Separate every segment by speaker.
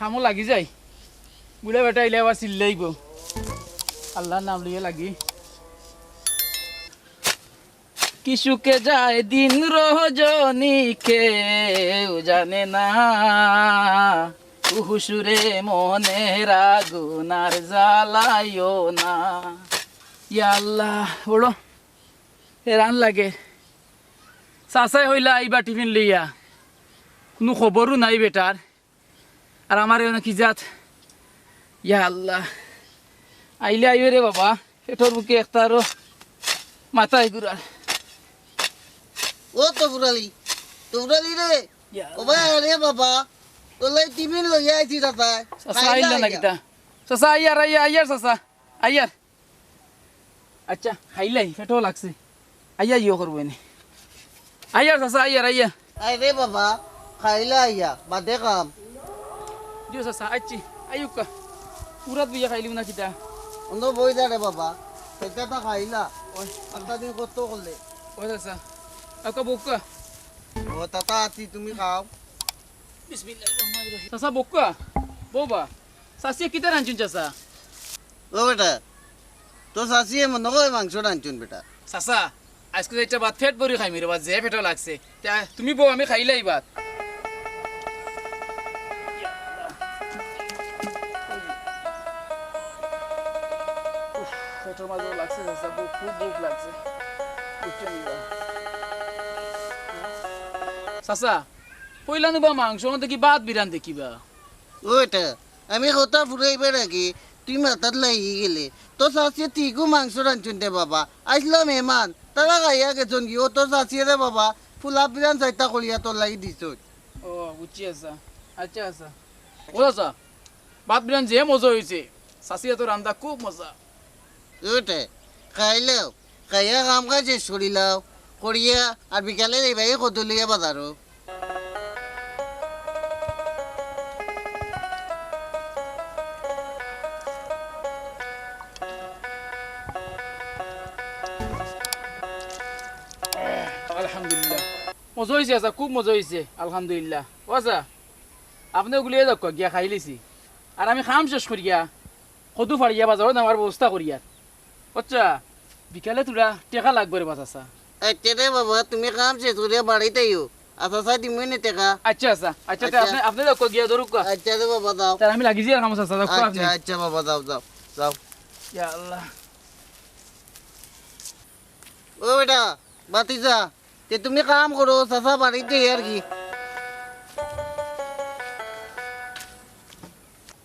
Speaker 1: খামো লাগি যায় বুড়া বেটা এলে আবার চিল্লাইব আল্লাহর নাম লইয়া লাগি কি সুখে যায় দিন রজনী কেউ জানে না উহুসুরে মনের আগুন আর জ্বালাইও না ইয়া আল্লাহ বলো হেরান লাগে চাচাই হইলা আইবা টিফিন লইয়া কোনো খবরও নাই বেটার আর আমার কি জাত ইয়া আল্লাহ আইলে আইবে রে বাবা এটোর বুকে একটা আরো মাথায় ঘুরার
Speaker 2: ও তো বুড়ালি রে ও ভাই আরে বাবা তোলাই টিফিন লইয়া আইছি দাদা
Speaker 1: চাচা আইলা না কিতা চাচা আইয়ার চাচা আইয়ার আচ্ছা খাইলাই পেটও লাগছে আইয়া ইয়ে করবো এনে আইয়ার চাচা আইয়ার
Speaker 2: আরে বাবা খাইলা আইয়া বাদে কাম
Speaker 1: দিও চাচা আচ্ছি আইউকা পুরাত বিয়া খাইলিও না কিতা
Speaker 2: অন্য বই দা রে বাবা সেটা তা খাইলা ওই একটা দিন কত করলে
Speaker 1: ওই চাচা আকা বক্কা
Speaker 2: ও তাতা আছি তুমি খাও
Speaker 1: বিসমিল্লাহির রহমানির রহিম চাচা বক্কা বাবা চাচি কিতা রাঞ্চুন চাচা
Speaker 2: ও বেটা তো শাসিয়ে মনে হয় মাংস রাঁধছুন বেটা
Speaker 1: চাচা আজকে একটা ভাত ফেট ভরি খাইমি রে বাদ যে ফেটও লাগছে তুমি বউ আমি খাইলাই ভাত পেটের মাঝে লাগছে চাচা খুব ভুক লাগছে চাচা পয়লা নিবা মাংস দেখি ভাত বিরান দেখিবা
Speaker 2: ওইটা আমি কথা ফুরাইবে নাকি তুই মাথার লাগি গেলে তো শাসিয়ে ঠিকও মাংস রাঁধছুন দে বাবা আসলো মেহমান তারা খাইয়া গেছন কি ও তো শাসিয়ে রে বাবা ফুলা পিরান চাইটা করিয়া তোর লাগি দিছ
Speaker 1: ও বুঝছি আচ্ছা আচ্ছা আচ্ছা ও চাচা ভাত বিরান যে মজা হয়েছে চাচিয়া তো রান্দা খুব মজা
Speaker 2: ওইটা খাইলেও খাইয়া কাম কাজ শেষ করিলাও করিয়া আর বিকালে এইভাবে কত লিয়া বাজারও
Speaker 1: আলহামদুলিল্লাহ মজা হয়েছে আচ্ছা খুব মজা হয়েছে আলহামদুলিল্লাহ ও আচ্ছা আপনি ওগুলিয়ে যাক গিয়া খাই লিছি আর আমি খাম শেষ করিয়া কদু ফাড়িয়া বাজারত আমার ব্যবস্থা করিয়া আচ্ছা বিকালে তোরা টেকা লাগবে রে বাচ্চা
Speaker 2: আচ্ছা রে বাবা তুমি কাম শেষ করিয়া বাড়িতে আইও আচ্ছা সাই তুমি নে টেকা
Speaker 1: আচ্ছা আচ্ছা আচ্ছা আপনি আপনি যাক গিয়া ধরুক
Speaker 2: আচ্ছা রে বাবা দাও
Speaker 1: তার আমি লাগি যাই কাম চাচা যাক আপনি
Speaker 2: আচ্ছা আচ্ছা বাবা দাও দাও দাও
Speaker 1: ইয়া আল্লাহ
Speaker 2: ও বেটা বাতিজা তে তুমি কাম করো চাচা বাড়িতে আর কি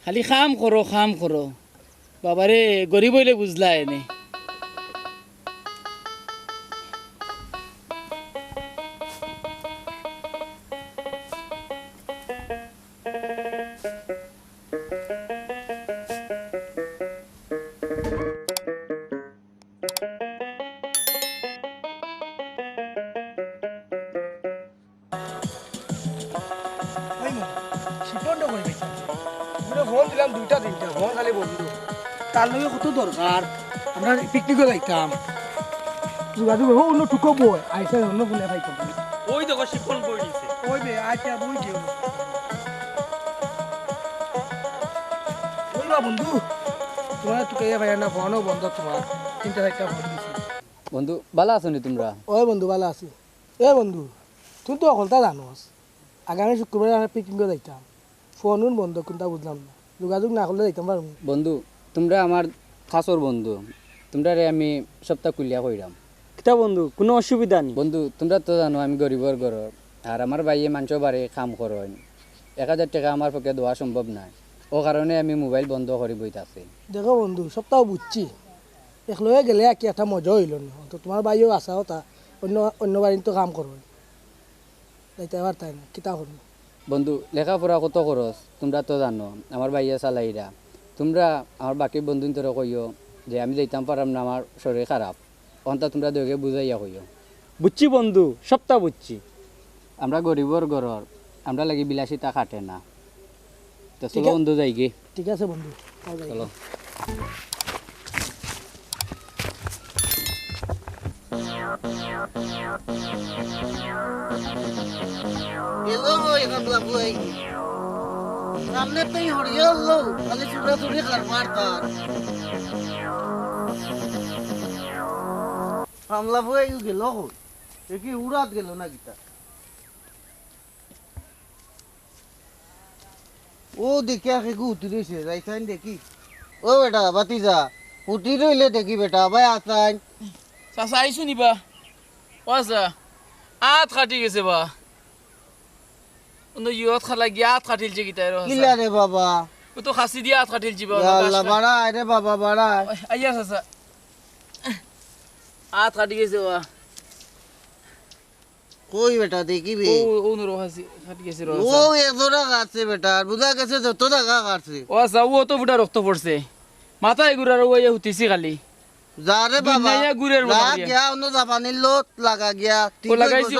Speaker 1: খালি খাম করো বাবারে গরিব হইলে বুঝলা এনে
Speaker 3: ফোন দিলাম দুইটা তিনটা ফোন খালি বলছিল তার লগে কত দরকার আমরা পিকনিকে যাইতাম যোগাযোগ অন্য টুকো বই আইসা অন্য ফোনে পাইতাম
Speaker 1: ওই দেখো শিফন বই দিছে
Speaker 3: ওই বে আইটা বই দিও ওই বা বন্ধু তোমার টুকে ভাই না ফোনও বন্ধ তোমার তিনটা চারটা ফোন দিছি
Speaker 1: বন্ধু ভালো আছো নি তোমরা
Speaker 3: ওই বন্ধু ভালো আছি এ বন্ধু তুই তো অকলতা জানোস আগামী শুক্রবারে আমরা পিকনিকে যাইতাম ফোন বন্ধ কোনটা বুঝলাম না যোগাযোগ না করলে যাইতাম পারবো
Speaker 4: বন্ধু তোমরা আমার খাসর বন্ধু তোমরা আমি সপ্তাহ কুলিয়া কইরাম
Speaker 5: কিতা বন্ধু কোনো অসুবিধা নেই
Speaker 4: বন্ধু তোমরা তো জানো আমি গরিবর ঘর আর আমার ভাইয়ে মানুষ বাড়ি কাম করেন 1000 টাকা আমার পক্ষে দেওয়া সম্ভব নয় ও কারণে আমি মোবাইল বন্ধ করে বইতাছি
Speaker 3: দেখো বন্ধু সপ্তাহ বুঝছি একলগে গেলে কি একটা মজা হইল না তো তোমার ভাইও আসাও তা অন্য অন্য বাড়ি তো কাম করবো যাইতে পারতাই তাই না কিতা করবো
Speaker 4: বন্ধু লেখাপড়া কত খরচ তোমরা তো জানো আমার ভাইয়া চালাইরা তোমরা আমার বাকি বন্ধু তোরা কইও যে আমি যাইতাম পারাম না আমার শরীর খারাপ অন্তা তোমরা দেখে বুঝাইয়া কইও
Speaker 5: বুঝছি বন্ধু সপ্তাহ বুঝছি
Speaker 4: আমরা গরিবর ঘর আমরা লাগি বিলাসিতা খাটে না তো চলো বন্ধু যাই গে
Speaker 3: ঠিক আছে বন্ধু
Speaker 4: চলো
Speaker 2: এলো ওই কামলা বই সামনে তুই হরিয়া হলো খালি চুরি কারবার তার কামলা বই গেল দেখি উড়াত গেল না গীতা ও দেখি আগে উঠি রয়েছে যাইছেন দেখি ও বেটা বাতিজা উঠি রইলে দেখি বেটা ভাই আসান
Speaker 1: চাচা আইছো নিবা ও আচ্ছা আত কাটি গেছে বা অন্য ইয়ত খালা গিয়া আত কাটিল যে গীতা
Speaker 2: কিলা রে বাবা
Speaker 1: ও তো খাসি দিয়া আত কাটিল যাবা
Speaker 2: ইয়া আল্লাহ বাড়া রে বাবা বাড়া
Speaker 1: আইয়া চাচা আত কাটি গেছে বা
Speaker 2: কই বেটা দেখিবি
Speaker 1: ও ও নো খাসি কাটি গেছে রো
Speaker 2: ও এজোরা কাটছে বেটা বুঝা গেছে যত টাকা কাটছে
Speaker 1: ও আচ্ছা ও তো ফুটা রক্ত পড়ছে মাথায় গুড়ার ও ইয়া হুতিছি খালি
Speaker 2: যারে বাবা
Speaker 1: দুনিয়া গুড়ের
Speaker 2: যা
Speaker 1: মতো
Speaker 2: গিয়া অন্য জাপানির লোট লাগা গিয়া
Speaker 1: ও লাগাইছি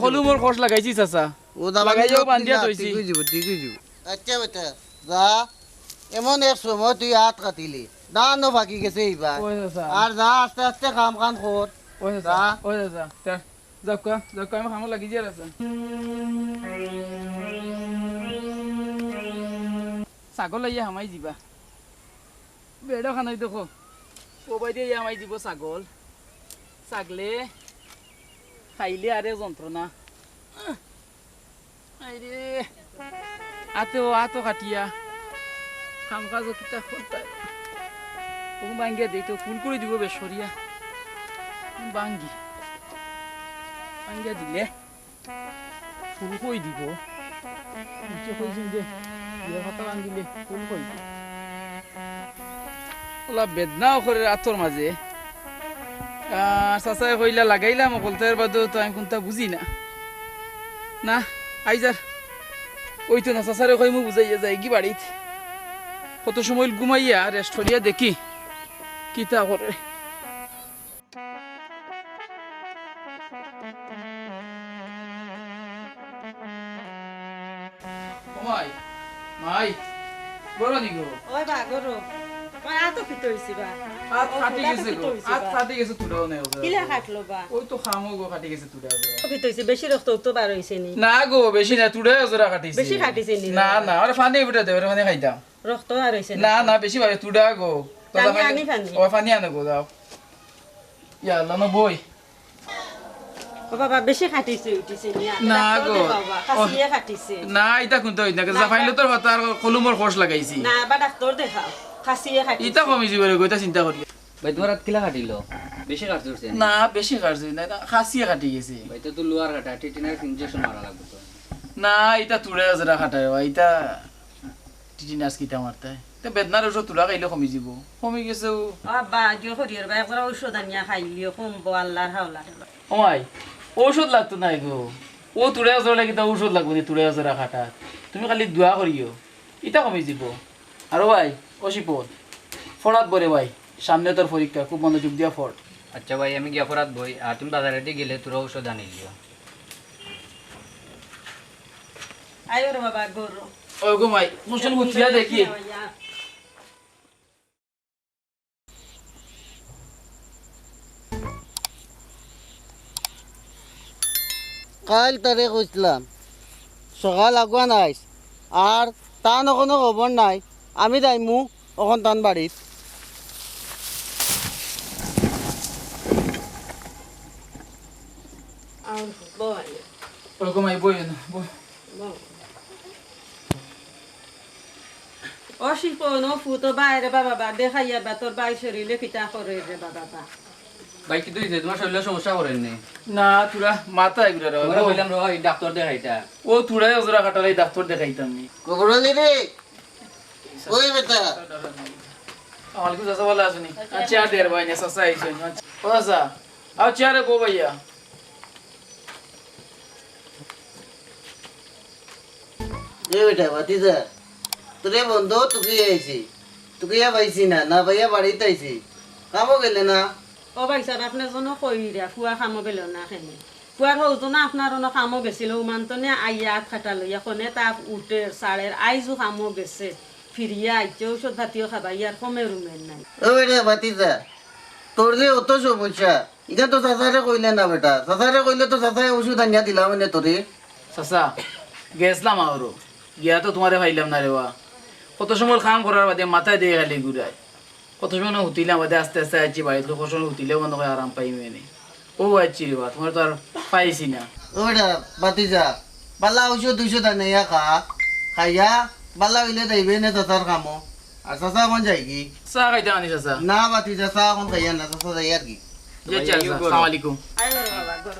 Speaker 1: খলুমর খোস লাগাইছি চাচা
Speaker 2: ও জাপানির
Speaker 1: লাগাইও
Speaker 2: লোট
Speaker 1: বান্ধিয়া
Speaker 2: ঠিক
Speaker 1: থইছি।
Speaker 2: হয়ে যাব ঠিক হয়ে যাব আচ্ছা বেটা যা এমন এক সময় তুই হাত কাটিলি দানো বাকি গেছে এইবার
Speaker 1: ও চাচা
Speaker 2: আর যা আস্তে আস্তে কাম কাম কর
Speaker 1: ও চাচা ও চাচা তা যাকা আমি খামো লাগি দিয়া আছে ছাগল ইয়া হামাই দিবা বেড়া খানাই দেখো ও বাই দিয়ে হামাই দিব ছাগল ছাগলে খাইলে আরে যন্ত্রণা আইরে আতো কাটিয়া কাম কাজ কিতা করতাই ও বাঙ্গিয়া দেই তো ফুল করে দিব বেশরিয়া বাঙ্গিয়া দিলে ফুল কই দিব নিচে কইছিন যে বিয়া কথা বাঙ্গিলে ফুল কই দিব ওলা বেদনাও করে আতর মাঝে চাচাই কইলা লাগাইলাম অকলতার বাদেও তো আমি কোনটা বুঝি না না আইজার ওই তো না চাচারে কই মু বুঝাইয়া যাই কি বাড়িত কত সময় ঘুমাইয়া রেস্ট করিয়া দেখি কিতা করে মাই মাই বড় নিগো
Speaker 6: ওই বা গরো মই আতো ফিট হইছি বা
Speaker 1: আত কাটি গেছে গো আত কাটি গেছে তুড়াও নাই
Speaker 6: কিলা কাটলো বা
Speaker 1: ওই তো খামো গো কাটি গেছে তুড়াও
Speaker 6: ফিট হইছি বেশি রক্ত তো বার হইছে নি
Speaker 1: না গো বেশি না তুড়াও জোড়া কাটিছে
Speaker 6: বেশি কাটিছে নি
Speaker 1: না না আরে ফানি বিটা দেবে ফানি খাইতাম
Speaker 6: রক্ত আর হইছে
Speaker 1: না না বেশি ভাবে তুড়া গো
Speaker 6: পানি আনি ফানি
Speaker 1: ও ফানি আনো গো দাও ইয়া লানো বই
Speaker 6: ও বাবা বেশি কাটিছে উঠিছে নি
Speaker 1: না গো
Speaker 6: বাবা কাছিয়ে কাটিছে
Speaker 1: না এটা কোনটা হই না জাফাইলো তোর কথা কলুমর কোর্স লাগাইছি
Speaker 6: না বা ডাক্তার দেখাও কাছিয়ে কাটিছে
Speaker 1: ইটা কমি যাবে গো এটা চিন্তা করি
Speaker 4: ভাই তোমার হাত কিলা কাটিল বেশি কাটছে উঠছে
Speaker 1: না বেশি কাটছে না খাসিয়ে কাটি গেছে
Speaker 4: ভাই তো লোয়ার কাটা টিটিনার ইনজেকশন মারা লাগবে তো
Speaker 1: না এটা তুড়ে জোড়া কাটায় এটা টিটিনাস কিটা মারতে তে বেদনার ওষুধ তুলা খাইলে কমি যাব কমি গেছে
Speaker 6: ও বা জো হরিয়ার বা একবার ঔষধ আনিয়া খাইলিও কমবো আল্লাহর হাওলা
Speaker 1: ওমাই ঔষধ লাগতো নাই গো ও তুড়ে জোড়া কিটা ঔষধ লাগবে নি তুড়ে জোড়া কাটা তুমি খালি দোয়া করিও এটা কমি যাব আর ভাই অশিপদ ফড়াত বরে ভাই সামনে তোর পরীক্ষা খুব মনোযোগ দিয়া ফড়
Speaker 4: আচ্ছা ভাই আমি গিয়া পরাত বই আর তুমি বাজারে গেলে তোর ঔষধ আনি লিও
Speaker 6: আয়ো রে বাবা গরো
Speaker 1: ও গো মাই মুসল মুছিয়া দেখি
Speaker 2: কাল তারে কইছিলাম সকাল আগুয়া নাইস আর টান এখনো খবর নাই আমি যাইমু এখন টান বাড়িত
Speaker 6: আর বল
Speaker 1: ও গো মাই বই না বই
Speaker 6: অশিল্প ন ফুটো বাইরে বাবা বা দেখাইয়া বা তোর বাই শরীরে কিতা করে রে বাবা বা
Speaker 4: ভাই কি তুই তোমার শরীরে সমস্যা করেন নি
Speaker 1: না তুরা মাথা এগুলা
Speaker 4: আমরা কইলাম রই ডাক্তার দেখাইতা
Speaker 1: ও তুড়ে জোড়া কাটালে ডাক্তার দেখাইতাম নি
Speaker 2: কবরলি রে ওই বেটা
Speaker 1: আমার কিছু চাষা ভালো আসুনি চেয়ার দেয়ার ভাই না চাষা আইসো ও চাষা আও চেয়ারে বো ভাইয়া
Speaker 2: রে বেটা বাতিজা তোরে বন্ধু তুকে আইছি তুকে পাইছি না না ভাইয়া বাড়িতে আইছি কামো গেলে না
Speaker 6: ও ভাই সাহেব আপনার জন্য কই রে ফুয়া খামো গেল না খেনে ফুয়ার হতো না আপনার অন্য খামো গেছিল উমান্তনে আইয়া খাটা লইয়া কোনে তা উঠে সাড়ের আইজু খামো গেছে ফিরিয়া আইছে ঔষধ ভাতিও খাবা ইয়ার কমে রুমের নাই
Speaker 2: ও বেটা বাতিজা তোর যে অত সমস্যা এটা তো চাচারে কইলে না বেটা চাচারে কইলে তো চাচাই ওষুধ আনিয়া দিলাম মানে তোরে
Speaker 1: চাষা গেছলাম আরো গিয়া তো তোমারে পাইলাম না রে বা কত সময় কাম করার বাদে মাথায় দিয়ে খালি ঘুরায় কত সময় হুতিলাম বাদে আস্তে আস্তে আছি বাড়িতে কত সময় হুতিলেও মনে হয় আরাম পাই মেনে ও আছি রে বা তোমার তো আর পাইছি না
Speaker 2: ওটা বাতিজা বালা ঔষধ 200 দানে খা খাইয়া বালা হইলে যাইবে না চাচার কামো আর চাচা এখন যাই কি
Speaker 1: চা খাইতে আনি চাচা
Speaker 2: না বাতিজা চা এখন খাইয়া না চাচা যাই আর কি
Speaker 1: আসসালামু আলাইকুম
Speaker 6: আয় রে বাবা ঘর